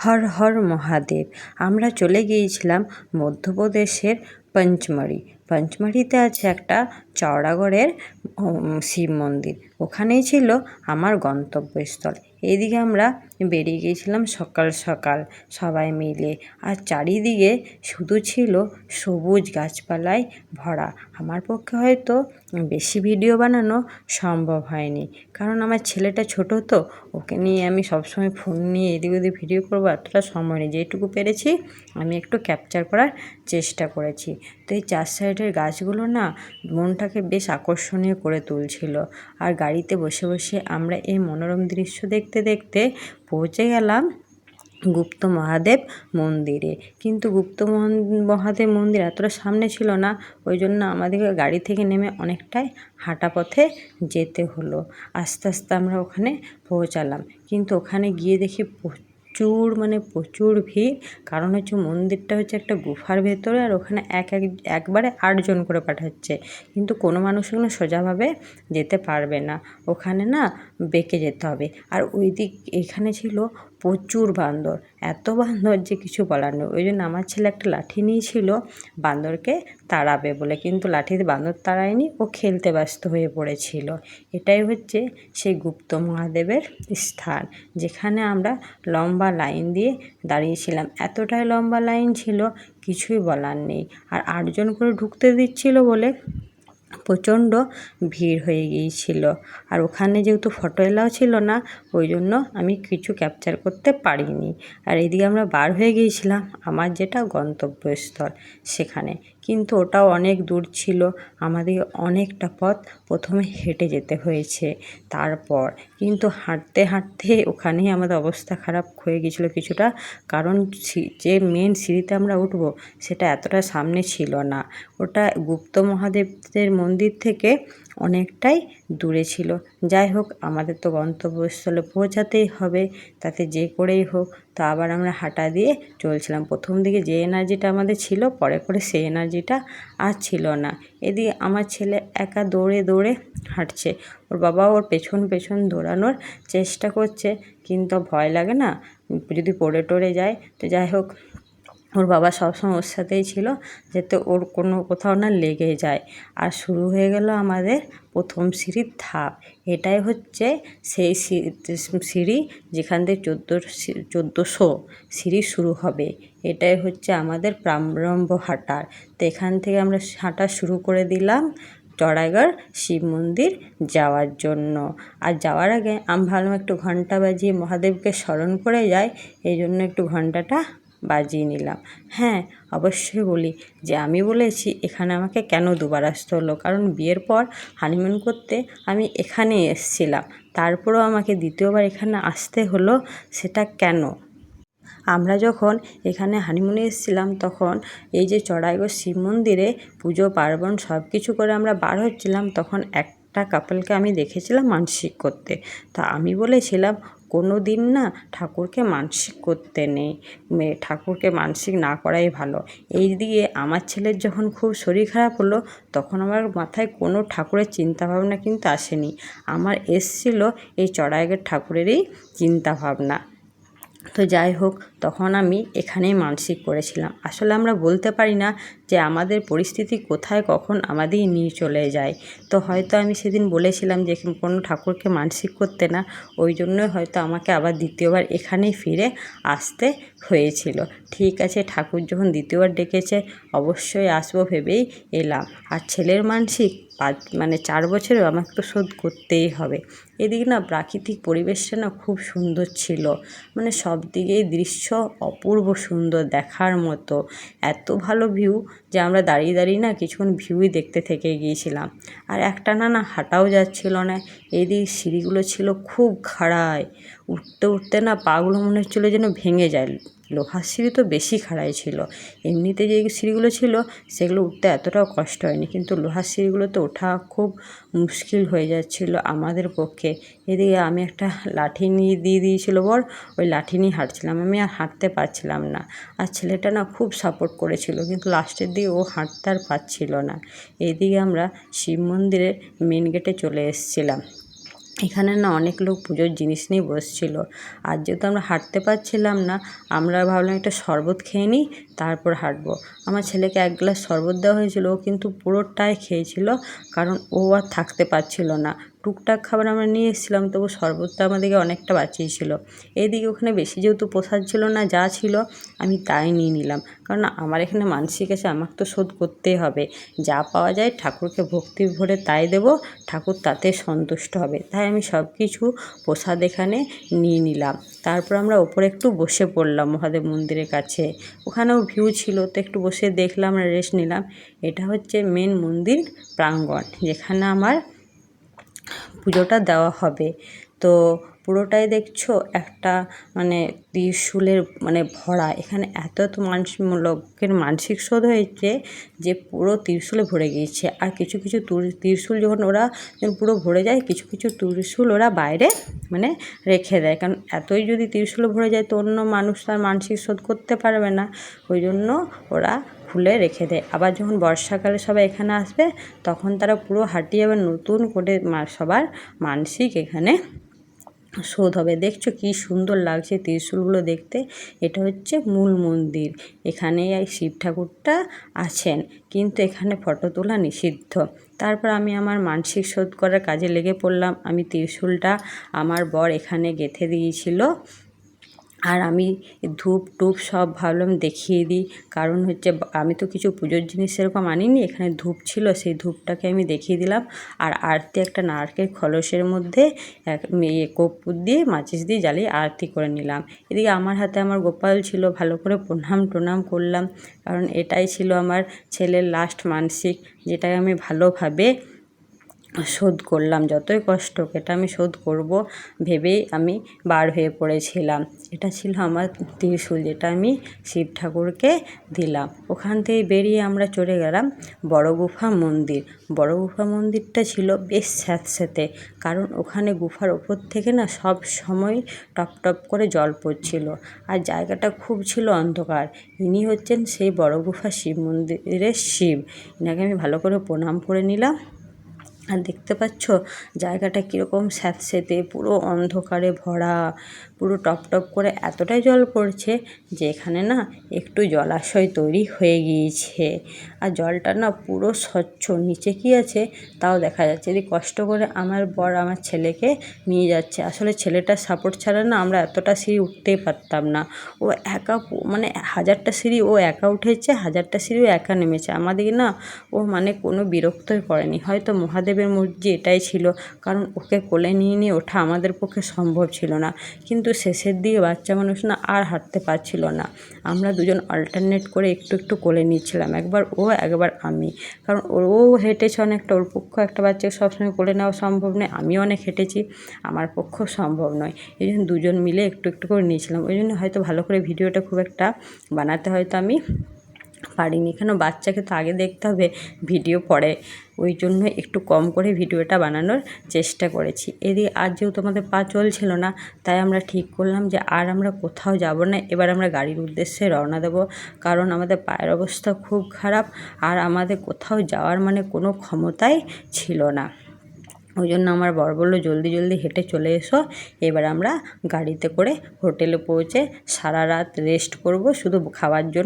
হর হর মহাদেব। আমরা চলে গিয়েছিলাম মধ্যপ্রদেশের পঞ্চমড়িতে আছে একটা চওড়াগড়ের শিব মন্দির। ওখানেই ছিল আমার গন্তব্যস্থল। এইদিকে আমরা বেরিয়ে গিয়েছিলাম সকাল সকাল সবাই মিলে, আর চারিদিকে শুধু ছিল সবুজ গাছপালায় ভরা। আমার পক্ষে হয়তো বেশি ভিডিও বানানো সম্ভব হয়নি, কারণ আমার ছেলেটা ছোট, তো ওকে নিয়ে আমি সবসময় ফোন নিয়ে এদিক ওদিক ভিডিও করবো এতটা সময় নেই। যেটুকু পেরেছি আমি একটু ক্যাপচার করার চেষ্টা করেছি। তো এই চার সাইডের গাছগুলো না মনটাকে বেশ আকর্ষণীয় করে তুলছিল। আর গাড়িতে বসে বসে আমরা এই মনোরম দৃশ্য দেখতে দেখতে পৌঁছে গেলাম গুপ্ত মহাদেব মন্দিরে। কিন্তু গুপ্ত মহাদেব মন্দির এতটা সামনে ছিল না, ওই জন্য আমাদেরকে গাড়ি থেকে নেমে অনেকটাই হাঁটা পথে যেতে হলো। আস্তে আস্তে আমরা ওখানে পৌঁছালাম, কিন্তু ওখানে গিয়ে দেখি প্রচুর ভিড়। কারণ হচ্ছে মন্দিরটা হচ্ছে একটা গুফার ভেতরে, আর ওখানে একবারে 8 জন করে পাঠাচ্ছে। কিন্তু কোনো মানুষ ওখানে সোজাভাবে যেতে পারবে না, ওখানে না বেঁকে যেতে হবে। আর এখানে ছিল প্রচুর বান্দর, এত বান্দর যে কিছু বলার নেই। ওই জন্য আমার ছেলে একটা লাঠি নিয়েছিল বান্দরকে তাড়াবে বলে, কিন্তু লাঠিতে বান্দর তাড়ায়নি, ও খেলতে ব্যস্ত হয়ে পড়েছিল। এটাই হচ্ছে সেই গুপ্ত মহাদেবের স্থান, যেখানে আমরা লম্বা লাইন দিয়ে দাঁড়িয়েছিলাম। এতটাই লম্বা লাইন ছিল কিছুই বলার নেই। আর 8 জন করে ঢুকতে দিচ্ছিল বলে প্রচণ্ড ভিড় হয়ে গিয়েছিল। আর ওখানে যেহেতু ফটো এলাও ছিল না, ওই জন্য আমি কিছু ক্যাপচার করতে পারিনি। আর এদিকে আমরা বার হয়ে গিয়েছিলাম আমার যেটা গন্তব্যস্থল সেখানে, কিন্তু ওটাও অনেক দূর ছিল। আমাদের অনেকটা পথ প্রথমে হেঁটে যেতে হয়েছে। তারপর কিন্তু হাঁটতে হাঁটতে ওখানেই আমাদের অবস্থা খারাপ হয়ে গিয়েছিলো কিছুটা, কারণ যে মেন সিঁড়িতে আমরা উঠবো সেটা এতটা সামনে ছিল না। ওটা গুপ্ত মহাদেবের মন্দির থেকে অনেকটাই দূরে ছিল। যাই হোক, আমাদের তো গন্তব্যস্থলে পৌঁছাতেই হবে, তাতে যে করেই হোক। তো আবার আমরা হাঁটা দিয়ে চলছিলাম। প্রথম দিকে যে এনার্জিটা আমাদের ছিল, পরে করে সেই এনার্জিটা আর ছিল না। এদিকে আমার ছেলে একা দৌড়ে দৌড়ে হাঁটছে, ওর বাবা ওর পেছন পেছন দৌড়ানোর চেষ্টা করছে, কিন্তু ভয় লাগে না যদি পড়ে টরে যায়। তো যাই হোক, ওর বাবা সবসময় ওর সাথেই ছিল, যাতে ওর কোথাও না লেগে যায়। আর শুরু হয়ে গেল আমাদের প্রথম সিঁড়ির ধাপ। এটাই হচ্ছে সেই সিঁড়ি যেখান থেকে 1400 সিঁড়ি শুরু হবে। এটাই হচ্ছে আমাদের প্রারম্ভ হাঁটার। তো এখান থেকে আমরা হাঁটা শুরু করে দিলাম চড়াইগড় শিব মন্দির যাওয়ার জন্য। আর যাওয়ার আগে আমি ভাবলাম একটু ঘন্টা বাজিয়ে মহাদেবকে স্মরণ করে যাই, এই জন্য একটু ঘন্টাটা বাজিয়ে নিলাম। হ্যাঁ, অবশ্যই বলি যে আমি বলেছি এখানে আমাকে কেন দুবার আসতে হলো, কারণ বিয়ের পর হানিমুন করতে আমি এখানে এসেছিলাম, তারপরেও আমাকে দ্বিতীয়বার এখানে আসতে হলো। সেটা কেন? আমরা যখন এখানে হানিমুনে এসেছিলাম, তখন এই যে চড়াইগড় শিব মন্দিরে পুজো পার্বণ সব কিছু করে আমরা বার হচ্ছিলাম, তখন একটা কাপলকে আমি দেখেছিলাম মানসিক করতে। তা আমি বলেছিলাম কোনো দিন না ঠাকুরকে মানসিক করতে নেই, ঠাকুরকে মানসিক না করাই ভালো। এই দিকে আমার ছেলের যখন খুব শরীর খারাপ হলো, তখন আমার মাথায় কোনো ঠাকুরের চিন্তাভাবনা কিন্তু আসেনি। আমার এসছিল এই চড়াইগড় ঠাকুরেরই চিন্তাভাবনা। তো যাই হোক, তখন আমি এখানেই মানসিক করেছিলাম। আসলে আমরা বলতে পারি না যে আমাদের পরিস্থিতি কোথায় কখন আমাদের নিয়ে চলে যায়। তো হয়তো আমি সেদিন বলেছিলাম যে কোনো ঠাকুরকে মানসিক করতে না, ওই জন্যই হয়তো আমাকে আবার দ্বিতীয়বার এখানেই ফিরে আসতে হয়েছিল। ঠিক আছে, ঠাকুর যখন দ্বিতীয়বার ডেকেছে অবশ্যই আসবো ভেবেই এলাম। আর ছেলের মানসিক 4 বছরেও আমাকে তো শোধ করতেই হবে। এদিকে না প্রাকৃতিক পরিবেশটা না খুব সুন্দর ছিল, সব দিকেই দৃশ্য অপূর্ব সুন্দর দেখার মতো। এত ভালো ভিউ যে আমরা দাঁড়িয়ে দাঁড়িয়ে না কিছুক্ষণ ভিউই দেখতে থেকে গিয়েছিলাম। আর একটানা না হাঁটাও যাচ্ছিল না। এইদিকে সিঁড়িগুলো ছিল খুব খাড়াই, উঠতে উঠতে না পাগুলো মনে হচ্ছিলো যেন ভেঙে যায়। লোহার সিঁড়ি তো বেশি খাড়াই ছিল, এমনিতে যে সিঁড়িগুলো ছিল সেগুলো উঠতে এতটাও কষ্ট হয়নি, কিন্তু লোহার সিঁড়িগুলোতে ওঠা খুব মুশকিল হয়ে যাচ্ছিল আমাদের পক্ষে। এদিকে আমি একটা লাঠি নিয়ে দিয়েছিল বর, ওই লাঠি নিয়ে হাঁটছিলাম, আমি আর হাঁটতে পারছিলাম না। আর ছেলেটা না খুব সাপোর্ট করেছিল, কিন্তু লাস্টের দিকে ও হাঁটতে আর পারছিল না। এইদিকে আমরা শিব মন্দিরের মেন গেটে চলে এসেছিলাম। এখানে না অনেক লোক পুজোর জিনিস নিয়ে বসছিল। আর যেহেতু আমরা হাঁটতে পারছিলাম না, আমরা ভাবলাম একটা শরবত খেয়ে নিই, তারপর হাঁটবো। আমার ছেলেকে 1 গ্লাস শরবত দেওয়া হয়েছিল, ও কিন্তু পুরোটাই খেয়েছিল, কারণ ও আর থাকতে পারছিল না। টুকটাক খাবার আমরা নিয়ে এসেছিলাম, তবু শরবতটা আমাদেরকে অনেকটা বাঁচিয়েছিল। এইদিকে ওখানে বেশি যেহেতু প্রসাদ ছিল না, যা ছিল আমি তাই নিয়ে নিলাম, কারণ আমার এখানে মানসিক আছে, আমাকে তো শোধ করতেই হবে। যা পাওয়া যায় ঠাকুরকে ভক্তি ভরে তাই দেবো, ঠাকুর তাতে সন্তুষ্ট হবে। তাই আমি সব কিছু প্রসাদ এখানে নিয়ে নিলাম। তারপর আমরা ওপরে একটু বসে পড়লাম মহাদেব মন্দিরের কাছে। ওখানেও ভিউ ছিল, তো একটু বসে দেখলাম, রেস্ট নিলাম। এটা হচ্ছে মেন মন্দির প্রাঙ্গণ, যেখানে আমার পুজোটা দেওয়া হবে। তো পুরোটাই দেখছো একটা মানে ত্রিশূলের ভরা। এখানে এত এত লোকের মানসিক শোধ হয়েছে যে পুরো ত্রিশূলে ভরে গিয়েছে। আর কিছু কিছু ত্রিশূল যখন পুরো ভরে যায়, কিছু কিছু ত্রিশূল ওরা বাইরে রেখে দেয়, কারণ এতই যদি ত্রিশূলে ভরে যায় তো অন্য মানুষ তার মানসিক শোধ করতে পারবে না, ওই জন্য ওরা খুলে রেখে দেয়। আবার যখন বর্ষাকালে সবাই এখানে আসবে, তখন তারা পুরো হাঁটিয়ে আবার নতুন করে সবার মানসিক এখানে শোধ হবে। দেখছো কি সুন্দর লাগছে ত্রিশূলগুলো দেখতে। এটা হচ্ছে মূল মন্দির, এখানেই শিব ঠাকুরটা আছেন, কিন্তু এখানে ফটো তোলা নিষিদ্ধ। তারপর আমি আমার মানসিক শোধ করার কাজে লেগে পড়লাম। আমি ত্রিশূলটা আমার বর এখানে গেঁথে দিয়েছিল, আর আমি ধূপ টুপ সব ভাবলাম দেখিয়ে দিই, কারণ হচ্ছে আমি তো কিছু পুজোর জিনিস সেরকম আনিনি। এখানে ধূপ ছিল, সেই ধূপটাকে আমি দেখিয়ে দিলাম। আর আরতি একটা নারকেল খলসের মধ্যে কর্পূর দিয়ে মাচিস দিয়ে জ্বালিয়ে আরতি করে নিলাম। এদিকে আমার হাতে আমার গোপাল ছিল, ভালো করে প্রণাম করলাম, কারণ এটাই ছিল আমার ছেলের লাস্ট মানসিক, যেটাকে আমি ভালোভাবে শোধ করলাম। যতই কষ্ট হোক, এটা আমি শোধ করব ভেবেই আমি বার হয়ে পড়েছিলাম। এটা ছিল আমার ত্রিশূল, যেটা আমি শিব ঠাকুরকে দিলাম। ওখান থেকে বেরিয়ে আমরা চলে গেলাম বড় গুফা মন্দির। বড় গুফা মন্দিরটা ছিল বেশ স্যাঁতস্যাঁতে, কারণ ওখানে গুফার ওপর থেকে না সব সময় টপ টপ করে জল পড়ছিল, আর জায়গাটা খুব ছিল অন্ধকার। ইনি হচ্ছেন সেই বড় গুফা শিব মন্দিরের শিব। এনাকে আমি ভালো করে প্রণাম করে নিলাম। আর দেখতে পাচ্ছ জায়গাটা কীরকম স্যাঁতস্যাঁতে, পুরো অন্ধকারে ভরা, পুরো টপ টপ করে এতটাই জল পড়ছে যে এখানে না একটু জলাশয় তৈরি হয়ে গিয়েছে। আর জলটা না পুরো স্বচ্ছ, নিচে কী আছে তাও দেখা যাচ্ছে। এদিকে কষ্ট করে আমার বর আমার ছেলেকে নিয়ে যাচ্ছে। আসলে ছেলেটার সাপোর্ট ছাড়া না আমরা এতটা সিঁড়ি উঠতেই পারতাম না। ও একা 1000টা সিঁড়ি ও একা উঠেছে, 1000টা সিঁড়িও একা নেমেছে। আমাদেরকে না ও কোনো বিরক্তই করেনি। হয়তো মহাদেবের মর্জি এটাই ছিল, কারণ ওকে কোলে নিয়ে ওঠা আমাদের পক্ষে সম্ভব ছিল না। কিন্তু শেষের দিকে বাচ্চা মানুষ না আর হাঁটতে পারছিল না। আমরা দুজন অল্টারনেট করে একটু একটু কোলে নিচ্ছিলাম, একবার ও একবার আমি, কারণ ও হেঁটেছে অনেকটা, ওর পক্ষে একটা বাচ্চাকে সবসময় কোলে নেওয়া সম্ভব নয়। আমিও অনেক হেঁটেছি, আমার পক্ষেও সম্ভব নয়। এই জন্য দুজন মিলে একটু একটু করে নিয়েছিলাম। ওই জন্য হয়তো ভালো করে ভিডিওটা খুব একটা বানাতে হয়তো আমি পারিনি, কেন বাচ্চাকে তো আগে দেখতে হবে, ভিডিও পরে, ওই জন্য একটু কম করে ভিডিওটা বানানোর চেষ্টা করেছি। এদিকে আর যেহেতু আমাদের পা চলছিল না, তাই আমরা ঠিক করলাম যে আর আমরা কোথাও যাব না, এবার আমরা গাড়ির উদ্দেশ্যে রওনা দেব, কারণ আমাদের পায়ের অবস্থা খুব খারাপ, আর আমাদের কোথাও যাওয়ার কোনো ক্ষমতাই ছিল না। ওই জন্য আমার বর বললো জলদি জলদি হেঁটে চলে এসো। এবার আমরা গাড়িতে করে হোটেলে পৌঁছে সারা রাত রেস্ট করব, শুধু খাওয়ার জন্য